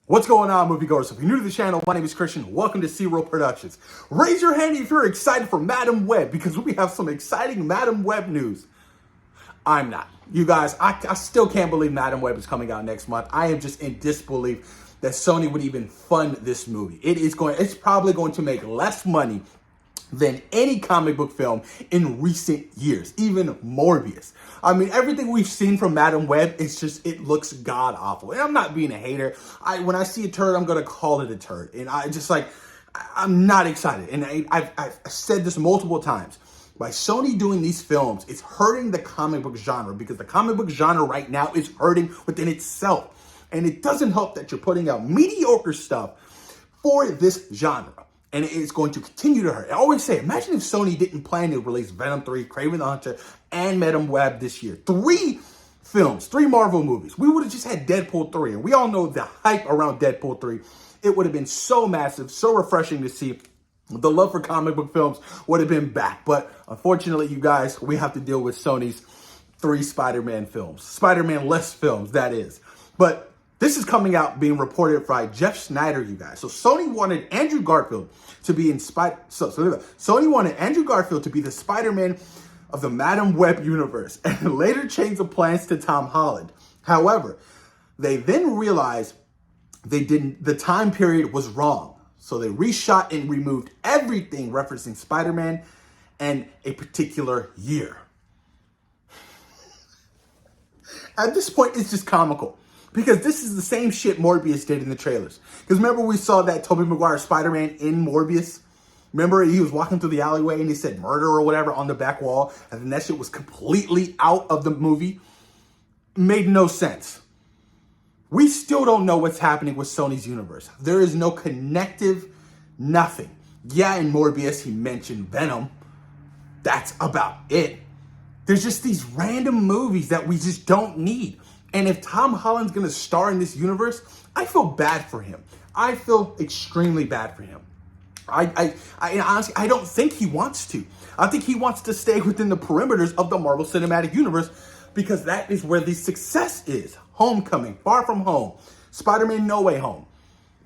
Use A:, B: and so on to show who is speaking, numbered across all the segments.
A: What's going on, moviegoers? If you're new to the channel, my name is Christian. Welcome to Zero Productions. Raise your hand if you're excited for Madam Web, because we have some exciting Madam Web news. I'm not. You guys, I still can't believe Madam Web is coming out next month. I am just in disbelief that Sony would even fund this movie. It's probably going to make less money than any comic book film in recent years, even Morbius. I mean, everything we've seen from Madam Web, it looks god awful. And I'm not being a hater. When I see a turd, I'm gonna call it a turd. And I'm not excited. And I've said this multiple times. By Sony doing these films, it's hurting the comic book genre, because the comic book genre right now is hurting within itself. And it doesn't help that you're putting out mediocre stuff for this genre. And it's going to continue to hurt. I always say, imagine if Sony didn't plan to release Venom 3, Kraven the Hunter, and Madam Web this year. 3 films, 3 Marvel movies. We would have just had Deadpool 3. And we all know the hype around Deadpool 3. It would have been so massive, so refreshing to see. The love for comic book films would have been back. But unfortunately, you guys, we have to deal with Sony's 3 Spider-Man films. Spider-Man-less films, that is. But this is coming out being reported by Jeff Snyder, you guys. So Sony wanted Andrew Garfield to be Sony wanted Andrew Garfield to be the Spider-Man of the Madam Web universe, and later changed the plans to Tom Holland. However, they then realized the time period was wrong. So they reshot and removed everything referencing Spider-Man and a particular year. At this point, it's just comical. Because this is the same shit Morbius did in the trailers. Because remember we saw that Tobey Maguire Spider-Man in Morbius? Remember he was walking through the alleyway and he said murder or whatever on the back wall, and then that shit was completely out of the movie? Made no sense. We still don't know what's happening with Sony's universe. There is no connective, nothing. Yeah, in Morbius he mentioned Venom. That's about it. There's just these random movies that we just don't need. And if Tom Holland's going to star in this universe, I feel bad for him. I feel extremely bad for him. I honestly, I don't think he wants to. I think he wants to stay within the perimeters of the Marvel Cinematic Universe, because that is where the success is. Homecoming, Far From Home, Spider-Man No Way Home.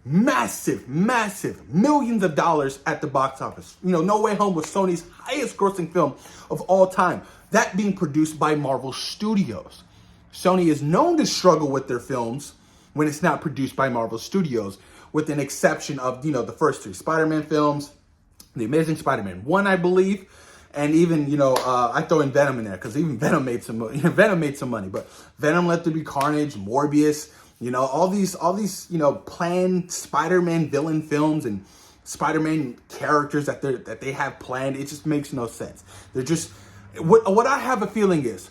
A: Massive, massive, millions of dollars at the box office. You know, No Way Home was Sony's highest grossing film of all time. That being produced by Marvel Studios. Sony is known to struggle with their films when it's not produced by Marvel Studios, with an exception of, the first 3 Spider-Man films, The Amazing Spider-Man 1, I believe, and even, I throw in Venom in there, because even Venom made some money, but Venom Let There Be Carnage, Morbius, all these, planned Spider-Man villain films and Spider-Man characters that they have planned. It just makes no sense. They're just, what I have a feeling is,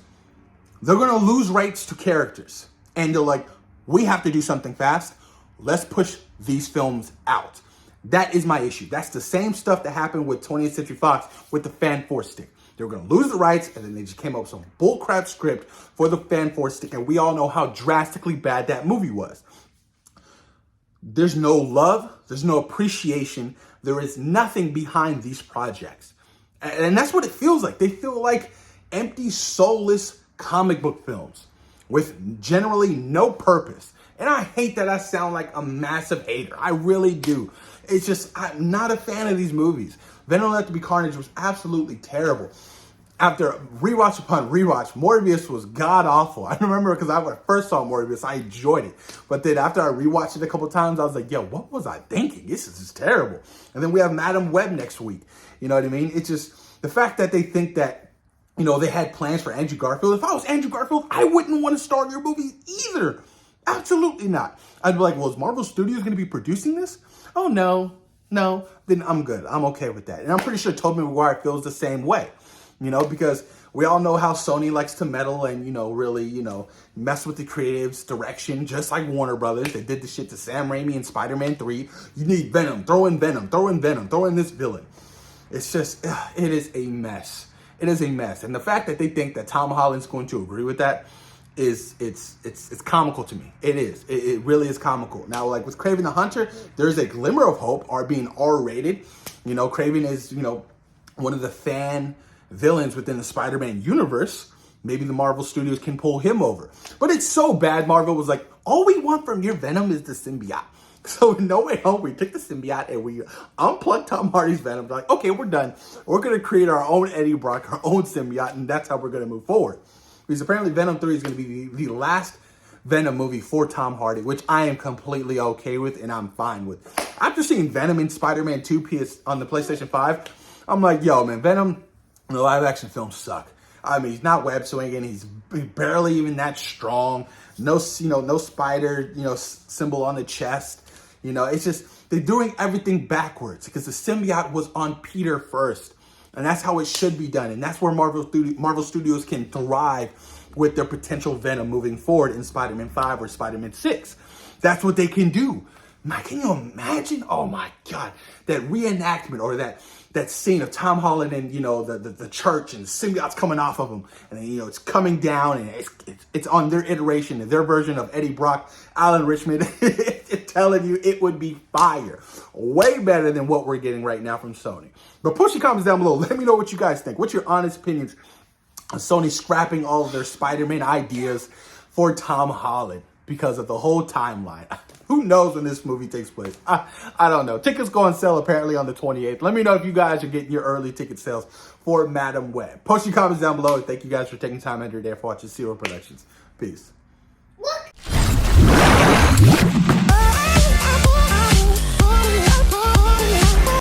A: they're going to lose rights to characters. And they're like, we have to do something fast. Let's push these films out. That is my issue. That's the same stuff that happened with 20th Century Fox with the Fan Force stick. They were going to lose the rights, and then they just came up with some bullcrap script for the Fan Force stick. And we all know how drastically bad that movie was. There's no love. There's no appreciation. There is nothing behind these projects. And that's what it feels like. They feel like empty, soulless comic book films with generally no purpose. And I hate that I sound like a massive hater. I really do. It's just, I'm not a fan of these movies. Venom Let There Be Carnage was absolutely terrible. After rewatch upon rewatch, Morbius was god awful. I remember, because when I first saw Morbius, I enjoyed it. But then after I rewatched it a couple times, I was like, yo, what was I thinking? This is just terrible. And then we have Madam Web next week. You know what I mean? It's just the fact that they think that, they had plans for Andrew Garfield. If I was Andrew Garfield, I wouldn't want to star in your movie either. Absolutely not. I'd be like, well, is Marvel Studios going to be producing this? Oh, no. Then I'm good. I'm okay with that. And I'm pretty sure Tobey Maguire feels the same way, because we all know how Sony likes to meddle and, really, mess with the creative's direction, just like Warner Brothers. They did the shit to Sam Raimi and Spider-Man 3. You need Venom. Throw in Venom. Throw in Venom. Throw in this villain. It's just, it is a mess. It is a mess. And the fact that they think that Tom Holland's going to agree with that it's comical to me. It is. It really is comical. Now, like with Kraven the Hunter, there's a glimmer of hope, being R-rated. Kraven is, one of the fan villains within the Spider-Man universe. maybe the Marvel Studios can pull him over. But it's so bad, Marvel was like, all we want from your Venom is the symbiote. So in No Way Home, we took the symbiote and we unplugged Tom Hardy's Venom. We're like, okay, we're done. We're going to create our own Eddie Brock, our own symbiote, and that's how we're going to move forward. Because apparently Venom 3 is going to be the last Venom movie for Tom Hardy, which I am completely okay with and I'm fine with. After seeing Venom in Spider-Man 2 on the PlayStation 5, I'm like, yo, man, Venom in the live-action films suck. I mean, he's not web swinging. He's barely even that strong. No, no spider, symbol on the chest. It's just, they're doing everything backwards because the symbiote was on Peter first. And that's how it should be done. And that's where Marvel Studios can thrive with their potential Venom moving forward in Spider-Man 5 or Spider-Man 6. That's what they can do. Man, can you imagine? Oh my God, that reenactment or that scene of Tom Holland and, the church and the symbiote's coming off of him. And then, it's coming down and it's on their iteration and their version of Eddie Brock, Alan Richmond. Telling you it would be fire. Way better than what we're getting right now from Sony. But push your comments down below. Let me know what you guys think. What's your honest opinions on Sony scrapping all of their Spider-Man ideas for Tom Holland because of the whole timeline? Who knows when this movie takes place? I don't know. Tickets go on sale apparently on the 28th. Let me know if you guys are getting your early ticket sales for Madam Web. Post your comments down below. Thank you guys for taking time out of your day for watching Zero Productions. Peace. Look.